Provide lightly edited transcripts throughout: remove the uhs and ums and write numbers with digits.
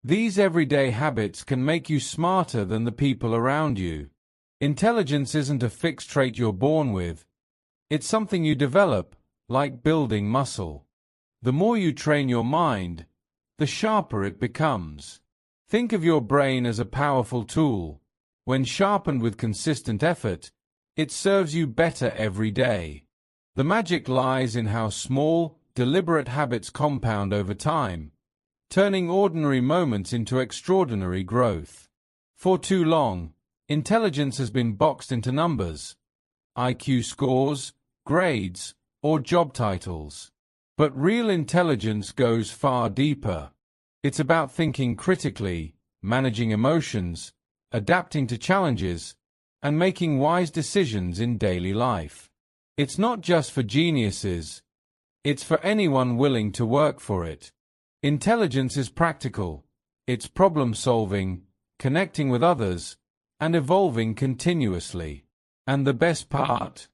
These everyday habits can make you smarter than the people around you. Intelligence isn't a fixed trait you're born with. It's something you develop, like building muscle. The more you train your mind, the sharper it becomes. Think of your brain as a powerful tool. When sharpened with consistent effort, it serves you better every day. The magic lies in how small, deliberate habits compound over time, turning ordinary moments into extraordinary growth. For too long, intelligence has been boxed into numbers, IQ scores, grades, or job titles. But real intelligence goes far deeper. It's about thinking critically, managing emotions, adapting to challenges, and making wise decisions in daily life. It's not just for geniuses. It's for anyone willing to work for it. Intelligence is practical. It's problem-solving, connecting with others, and evolving continuously. And the best part?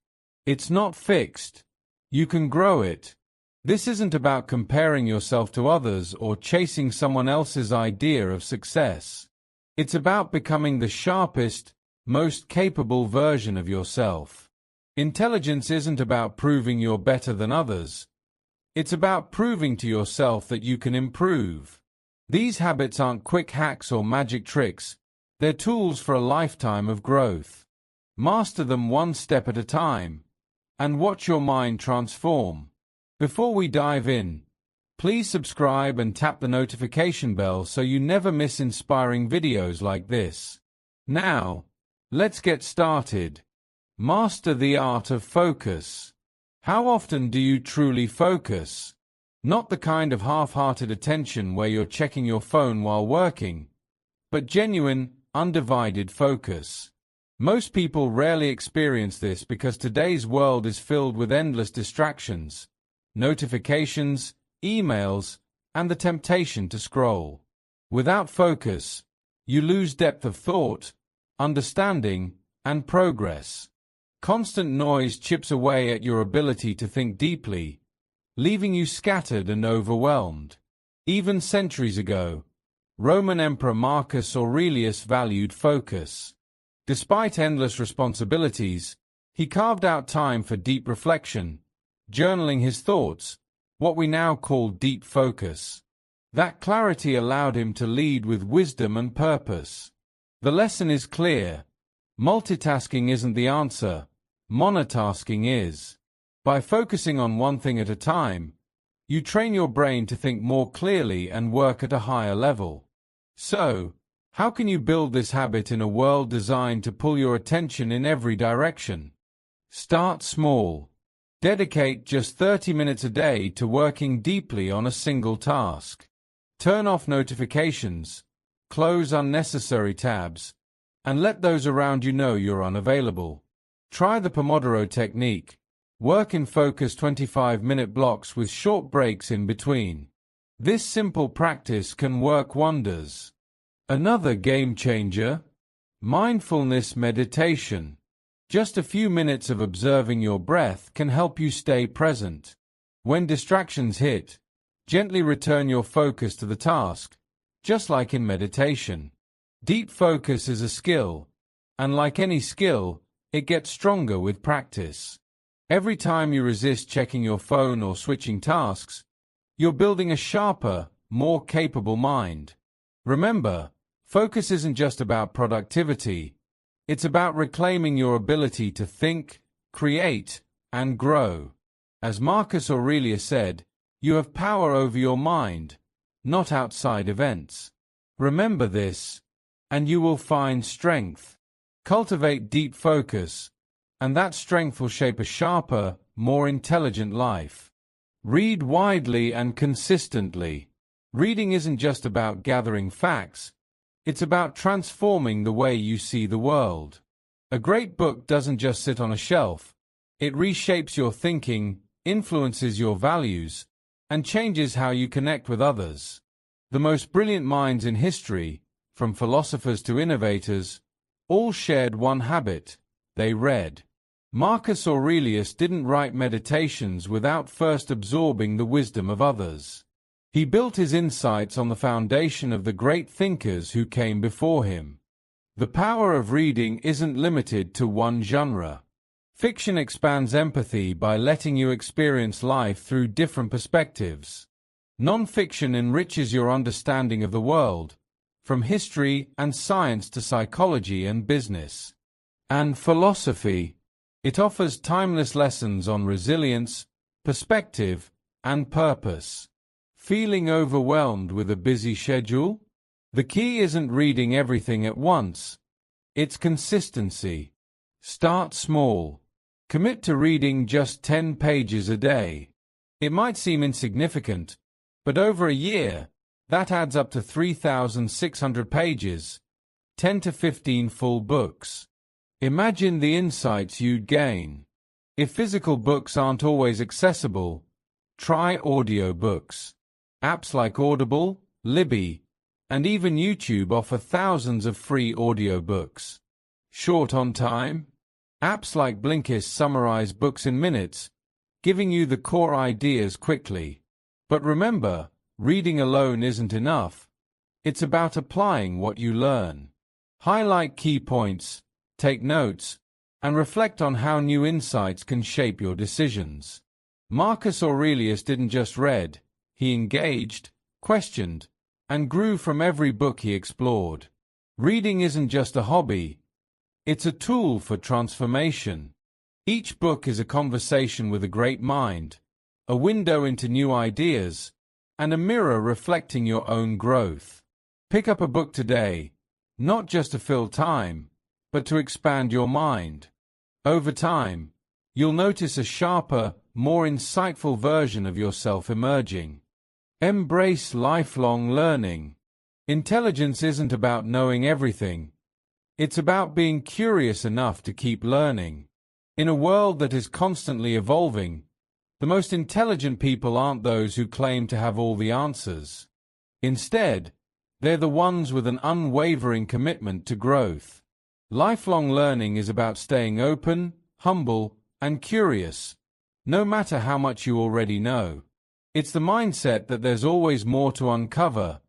It's not fixed. You can grow it. This isn't about comparing yourself to others or chasing someone else's idea of success. It's about becoming the sharpest, most capable version of yourself. Intelligence isn't about proving you're better than others. It's about proving to yourself that you can improve. These habits aren't quick hacks or magic tricks. They're tools for a lifetime of growth. Master them one step at a time, and watch your mind transform. Before we dive in, please subscribe and tap the notification bell so you never miss inspiring videos like this. Now, let's get started. Master the art of focus. How often do you truly focus? Not the kind of half-hearted attention where you're checking your phone while working, but genuine, undivided focus. Most people rarely experience this because today's world is filled with endless distractions, notifications, emails, and the temptation to scroll. Without focus, you lose depth of thought, understanding, and progress. Constant noise chips away at your ability to think deeply, leaving you scattered and overwhelmed. Even centuries ago, Roman Emperor Marcus Aurelius valued focus. Despite endless responsibilities, he carved out time for deep reflection, journaling his thoughts, what we now call deep focus. That clarity allowed him to lead with wisdom and purpose. The lesson is clear. Multitasking isn't the answer. Monotasking is. By focusing on one thing at a time, you train your brain to think more clearly and work at a higher level. So, how can you build this habit in a world designed to pull your attention in every direction? Start small. Dedicate just 30 minutes a day to working deeply on a single task. Turn off notifications, close unnecessary tabs, and let those around you know you're unavailable. Try the Pomodoro technique. Work in focused 25-minute blocks with short breaks in between. This simple practice can work wonders. Another game changer? Mindfulness meditation. Just a few minutes of observing your breath can help you stay present. When distractions hit, gently return your focus to the task, just like in meditation. Deep focus is a skill, and like any skill, it gets stronger with practice. Every time you resist checking your phone or switching tasks, you're building a sharper, more capable mind. Remember, focus isn't just about productivity. It's about reclaiming your ability to think, create, and grow. As Marcus Aurelius said, you have power over your mind, not outside events. Remember this, and you will find strength. Cultivate deep focus, and that strength will shape a sharper, more intelligent life. Read widely and consistently. Reading isn't just about gathering facts. It's about transforming the way you see the world. A great book doesn't just sit on a shelf. It reshapes your thinking, influences your values, and changes how you connect with others. The most brilliant minds in history, from philosophers to innovators, all shared one habit: they read. Marcus Aurelius didn't write meditations without first absorbing the wisdom of others. He built his insights on the foundation of the great thinkers who came before him. The power of reading isn't limited to one genre. Fiction expands empathy by letting you experience life through different perspectives. Non-fiction enriches your understanding of the world, from history and science to psychology and business. And philosophy. It offers timeless lessons on resilience, perspective, and purpose. Feeling overwhelmed with a busy schedule? The key isn't reading everything at once. It's consistency. Start small. Commit to reading just 10 pages a day. It might seem insignificant, but over a year, that adds up to 3,600 pages, 10 to 15 full books. Imagine the insights you'd gain. If physical books aren't always accessible, try audiobooks. Apps like Audible, Libby, and even YouTube offer thousands of free audiobooks. Short on time? Apps like Blinkist summarize books in minutes, giving you the core ideas quickly. But remember, reading alone isn't enough. It's about applying what you learn. Highlight key points, take notes, and reflect on how new insights can shape your decisions. Marcus Aurelius didn't just read. He engaged, questioned, and grew from every book he explored. Reading isn't just a hobby. It's a tool for transformation. Each book is a conversation with a great mind, a window into new ideas, and a mirror reflecting your own growth. Pick up a book today, not just to fill time, but to expand your mind. Over time, you'll notice a sharper, more insightful version of yourself emerging. Embrace lifelong learning. Intelligence isn't about knowing everything. It's about being curious enough to keep learning. In a world that is constantly evolving, the most intelligent people aren't those who claim to have all the answers. Instead, they're the ones with an unwavering commitment to growth. Lifelong learning is about staying open, humble, and curious, no matter how much you already know. It's the mindset that there's always more to uncover,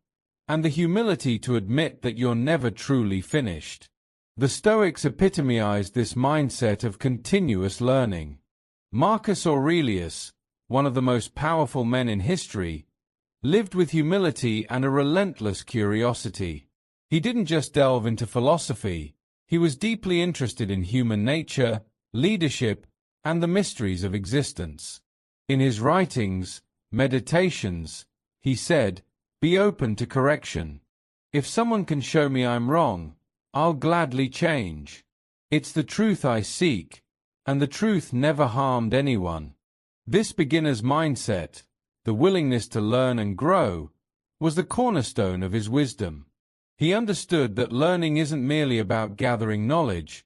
and the humility to admit that you're never truly finished. The Stoics epitomized this mindset of continuous learning. Marcus Aurelius, one of the most powerful men in history, lived with humility and a relentless curiosity. He didn't just delve into philosophy, he was deeply interested in human nature, leadership, and the mysteries of existence. In his writings, Meditations, he said, "Be open to correction. If someone can show me I'm wrong, I'll gladly change. It's the truth I seek, and the truth never harmed anyone." This beginner's mindset, the willingness to learn and grow, was the cornerstone of his wisdom. He understood that learning isn't merely about gathering knowledge,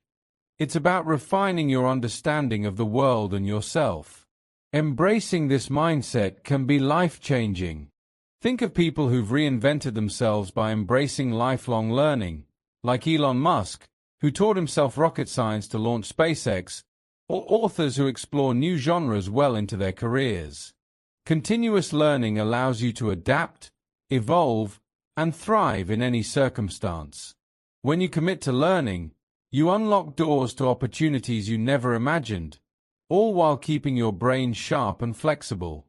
it's about refining your understanding of the world and yourself. Embracing this mindset can be life-changing. Think of people who've reinvented themselves by embracing lifelong learning, like Elon Musk, who taught himself rocket science to launch SpaceX, or authors who explore new genres well into their careers. Continuous learning allows you to adapt, evolve, and thrive in any circumstance. When you commit to learning, you unlock doors to opportunities you never imagined, all while keeping your brain sharp and flexible.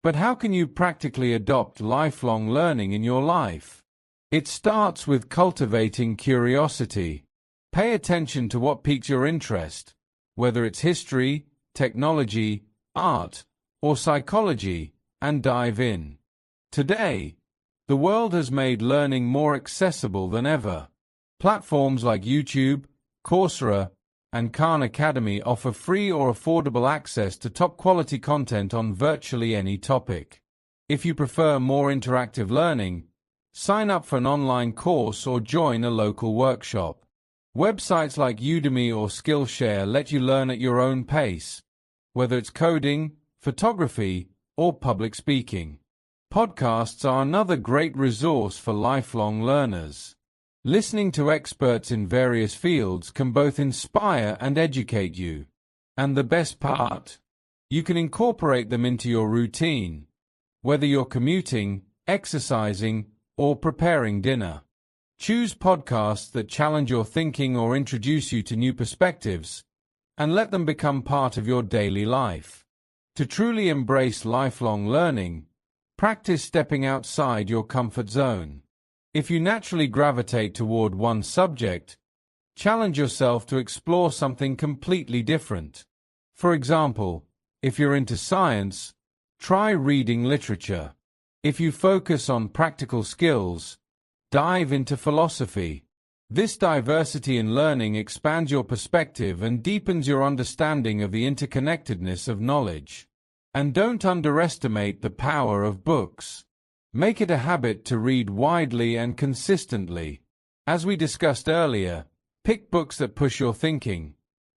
But how can you practically adopt lifelong learning in your life? It starts with cultivating curiosity. Pay attention to what piques your interest, whether it's history, technology, art, or psychology, and dive in. Today, the world has made learning more accessible than ever. Platforms like YouTube, Coursera, and Khan Academy offer free or affordable access to top-quality content on virtually any topic. If you prefer more interactive learning, sign up for an online course or join a local workshop. Websites like Udemy or Skillshare let you learn at your own pace, whether it's coding, photography, or public speaking. Podcasts are another great resource for lifelong learners. Listening to experts in various fields can both inspire and educate you. And the best part? You can incorporate them into your routine, whether you're commuting, exercising, or preparing dinner. Choose podcasts that challenge your thinking or introduce you to new perspectives, and let them become part of your daily life. To truly embrace lifelong learning, practice stepping outside your comfort zone. If you naturally gravitate toward one subject, challenge yourself to explore something completely different. For example, if you're into science, try reading literature. If you focus on practical skills, dive into philosophy. This diversity in learning expands your perspective and deepens your understanding of the interconnectedness of knowledge. And don't underestimate the power of books. Make it a habit to read widely and consistently. As we discussed earlier, pick books that push your thinking,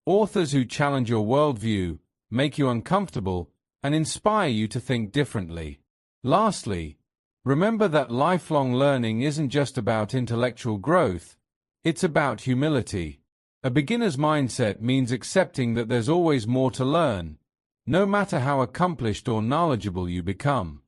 authors who challenge your worldview, make you uncomfortable, and inspire you to think differently. Lastly, remember that lifelong learning isn't just about intellectual growth, it's about humility. A beginner's mindset means accepting that there's always more to learn, no matter how accomplished or knowledgeable you become.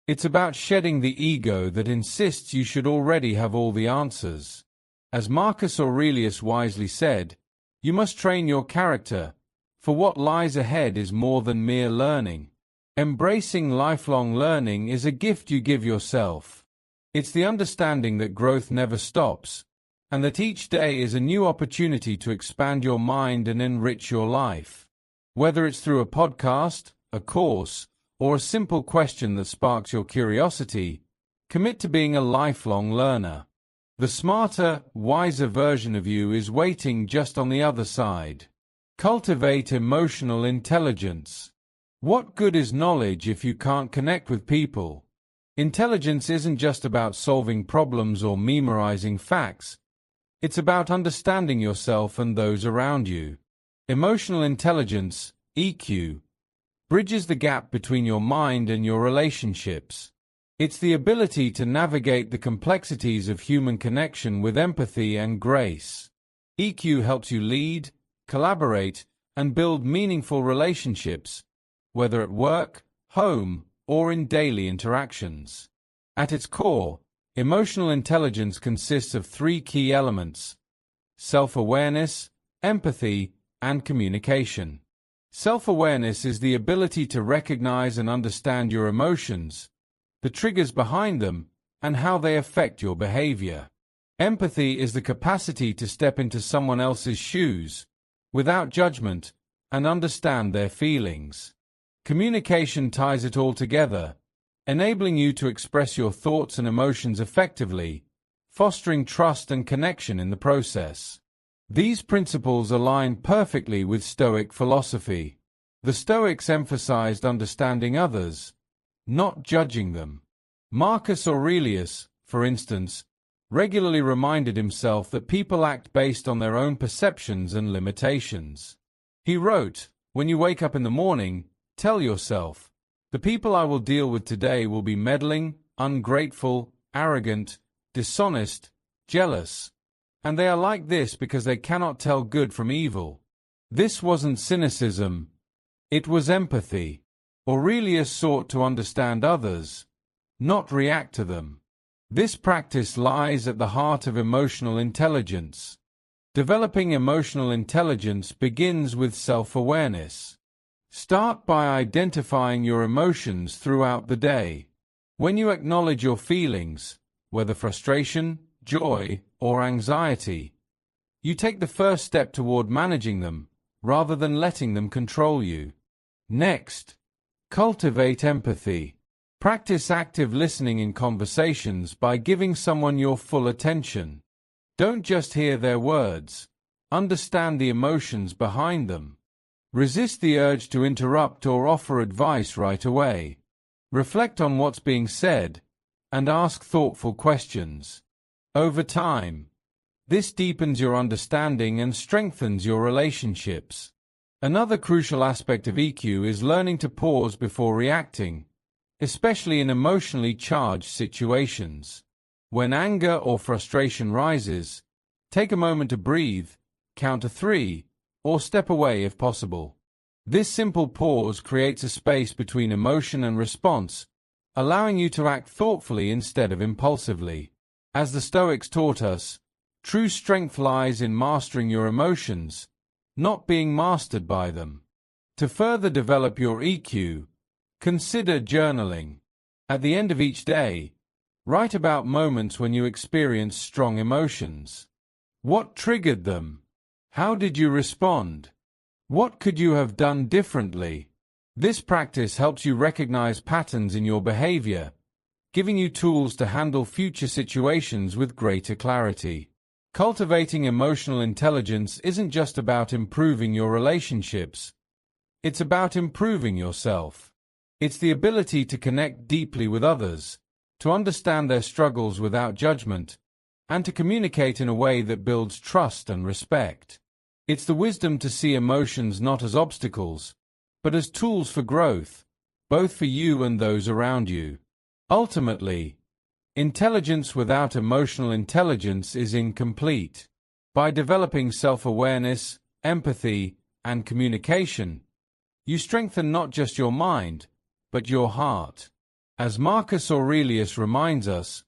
It's about shedding the ego that insists you should already have all the answers. As Marcus Aurelius wisely said, you must train your character, for what lies ahead is more than mere learning. Embracing lifelong learning is a gift you give yourself. It's the understanding that growth never stops, and that each day is a new opportunity to expand your mind and enrich your life. Whether it's through a podcast, a course, or a simple question that sparks your curiosity, commit to being a lifelong learner. The smarter, wiser version of you is waiting just on the other side. Cultivate emotional intelligence. What good is knowledge if you can't connect with people? Intelligence isn't just about solving problems or memorizing facts. It's about understanding yourself and those around you. Emotional intelligence, EQ, bridges the gap between your mind and your relationships. It's the ability to navigate the complexities of human connection with empathy and grace. EQ helps you lead, collaborate, and build meaningful relationships, whether at work, home, or in daily interactions. At its core, emotional intelligence consists of three key elements: self-awareness, empathy, and communication. Self-awareness is the ability to recognize and understand your emotions, the triggers behind them, and how they affect your behavior. Empathy is the capacity to step into someone else's shoes, without judgment, and understand their feelings. Communication ties it all together, enabling you to express your thoughts and emotions effectively, fostering trust and connection in the process. These principles align perfectly with Stoic philosophy. The Stoics emphasized understanding others, not judging them. Marcus Aurelius, for instance, regularly reminded himself that people act based on their own perceptions and limitations. He wrote, "When you wake up in the morning, tell yourself, the people I will deal with today will be meddling, ungrateful, arrogant, dishonest, jealous, and they are like this because they cannot tell good from evil." This wasn't cynicism, it was empathy. Aurelius sought to understand others, not react to them. This practice lies at the heart of emotional intelligence. Developing emotional intelligence begins with self-awareness. Start by identifying your emotions throughout the day. When you acknowledge your feelings, whether frustration, joy, or anxiety, you take the first step toward managing them, rather than letting them control you. Next, cultivate empathy. Practice active listening in conversations by giving someone your full attention. Don't just hear their words, understand the emotions behind them. Resist the urge to interrupt or offer advice right away. Reflect on what's being said, and ask thoughtful questions. Over time, this deepens your understanding and strengthens your relationships. Another crucial aspect of EQ is learning to pause before reacting, especially in emotionally charged situations. When anger or frustration rises, take a moment to breathe, count to 3, or step away if possible. This simple pause creates a space between emotion and response, allowing you to act thoughtfully instead of impulsively. As the Stoics taught us, true strength lies in mastering your emotions, not being mastered by them. To further develop your EQ, consider journaling. At the end of each day, write about moments when you experienced strong emotions. What triggered them? How did you respond? What could you have done differently? This practice helps you recognize patterns in your behavior, giving you tools to handle future situations with greater clarity. Cultivating emotional intelligence isn't just about improving your relationships. It's about improving yourself. It's the ability to connect deeply with others, to understand their struggles without judgment, and to communicate in a way that builds trust and respect. It's the wisdom to see emotions not as obstacles, but as tools for growth, both for you and those around you. Ultimately, intelligence without emotional intelligence is incomplete. By developing self-awareness, empathy, and communication, you strengthen not just your mind, but your heart. As Marcus Aurelius reminds us,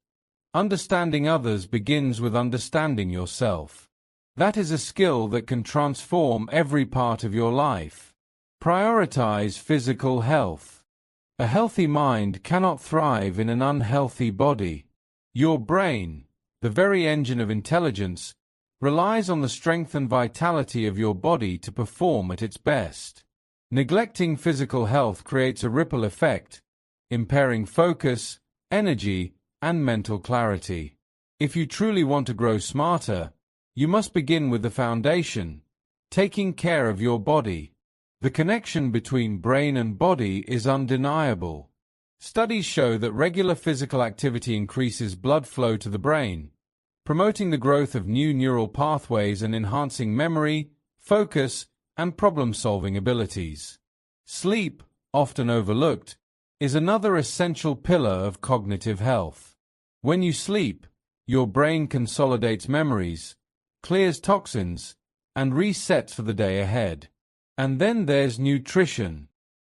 understanding others begins with understanding yourself. That is a skill that can transform every part of your life. Prioritize physical health. A healthy mind cannot thrive in an unhealthy body. Your brain, the very engine of intelligence, relies on the strength and vitality of your body to perform at its best. Neglecting physical health creates a ripple effect, impairing focus, energy, and mental clarity. If you truly want to grow smarter, you must begin with the foundation, taking care of your body. The connection between brain and body is undeniable. Studies show that regular physical activity increases blood flow to the brain, promoting the growth of new neural pathways and enhancing memory, focus, and problem-solving abilities. Sleep, often overlooked, is another essential pillar of cognitive health. When you sleep, your brain consolidates memories, clears toxins, and resets for the day ahead. And then there's nutrition.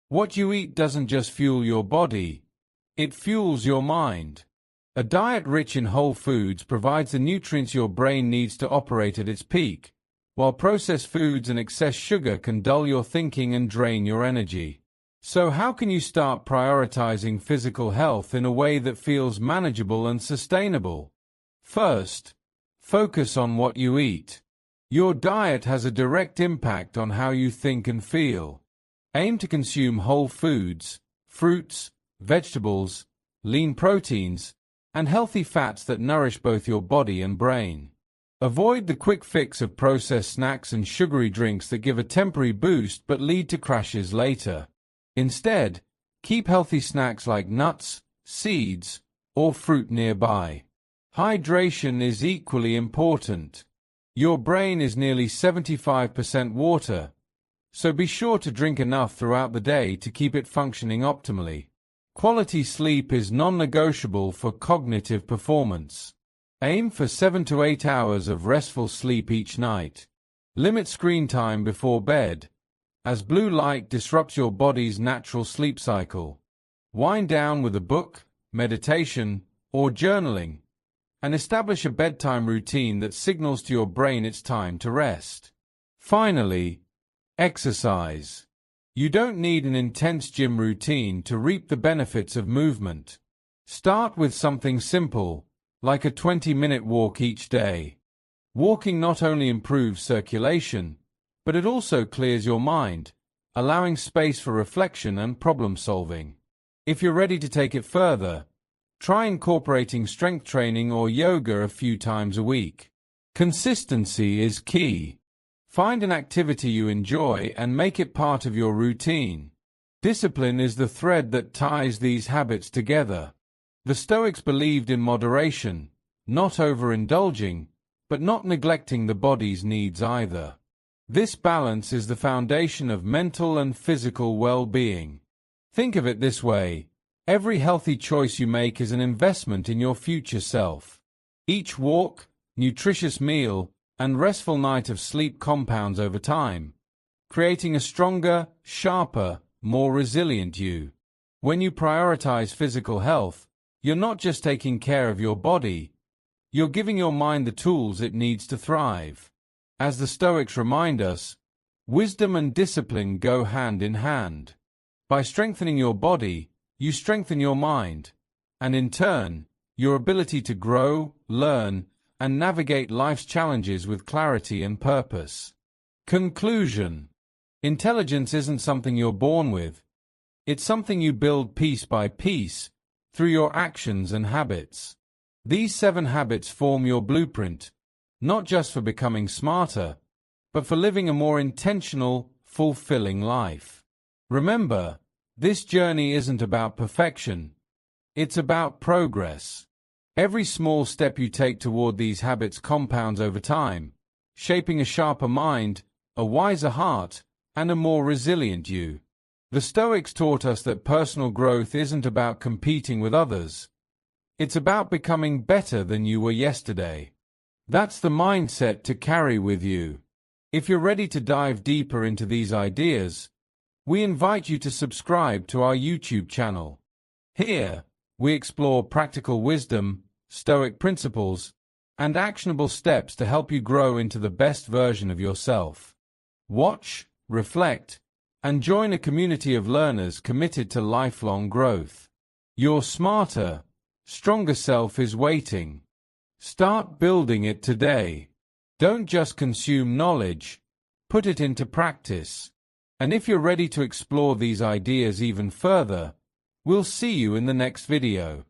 What you eat doesn't just fuel your body, it fuels your mind. A diet rich in whole foods provides the nutrients your brain needs to operate at its peak, while processed foods and excess sugar can dull your thinking and drain your energy. So how can you start prioritizing physical health in a way that feels manageable and sustainable? First, focus on what you eat. Your diet has a direct impact on how you think and feel. Aim to consume whole foods, fruits, vegetables, lean proteins, and healthy fats that nourish both your body and brain. Avoid the quick fix of processed snacks and sugary drinks that give a temporary boost but lead to crashes later. Instead, keep healthy snacks like nuts, seeds, or fruit nearby. Hydration is equally important. Your brain is nearly 75% water, so be sure to drink enough throughout the day to keep it functioning optimally. Quality sleep is non-negotiable for cognitive performance. Aim for 7 to 8 hours of restful sleep each night. Limit screen time before bed, as blue light disrupts your body's natural sleep cycle. Wind down with a book, meditation, or journaling, and establish a bedtime routine that signals to your brain it's time to rest. Finally, exercise. You don't need an intense gym routine to reap the benefits of movement. Start with something simple, like a 20-minute walk each day. Walking not only improves circulation, but it also clears your mind, allowing space for reflection and problem-solving. If you're ready to take it further, try incorporating strength training or yoga a few times a week. Consistency is key. Find an activity you enjoy and make it part of your routine. Discipline is the thread that ties these habits together. The Stoics believed in moderation, not overindulging, but not neglecting the body's needs either. This balance is the foundation of mental and physical well-being. Think of it this way. Every healthy choice you make is an investment in your future self. Each walk, nutritious meal, and restful night of sleep compounds over time, creating a stronger, sharper, more resilient you. When you prioritize physical health, you're not just taking care of your body, you're giving your mind the tools it needs to thrive. As the Stoics remind us, wisdom and discipline go hand in hand. By strengthening your body, you strengthen your mind, and in turn, your ability to grow, learn, and navigate life's challenges with clarity and purpose. Conclusion: intelligence isn't something you're born with. It's something you build piece by piece, through your actions and habits. These 7 habits form your blueprint, not just for becoming smarter, but for living a more intentional, fulfilling life. Remember, this journey isn't about perfection. It's about progress. Every small step you take toward these habits compounds over time, shaping a sharper mind, a wiser heart, and a more resilient you. The Stoics taught us that personal growth isn't about competing with others. It's about becoming better than you were yesterday. That's the mindset to carry with you. If you're ready to dive deeper into these ideas, we invite you to subscribe to our YouTube channel. Here, we explore practical wisdom, Stoic principles, and actionable steps to help you grow into the best version of yourself. Watch, reflect, and join a community of learners committed to lifelong growth. Your smarter, stronger self is waiting. Start building it today. Don't just consume knowledge, put it into practice. And if you're ready to explore these ideas even further, we'll see you in the next video.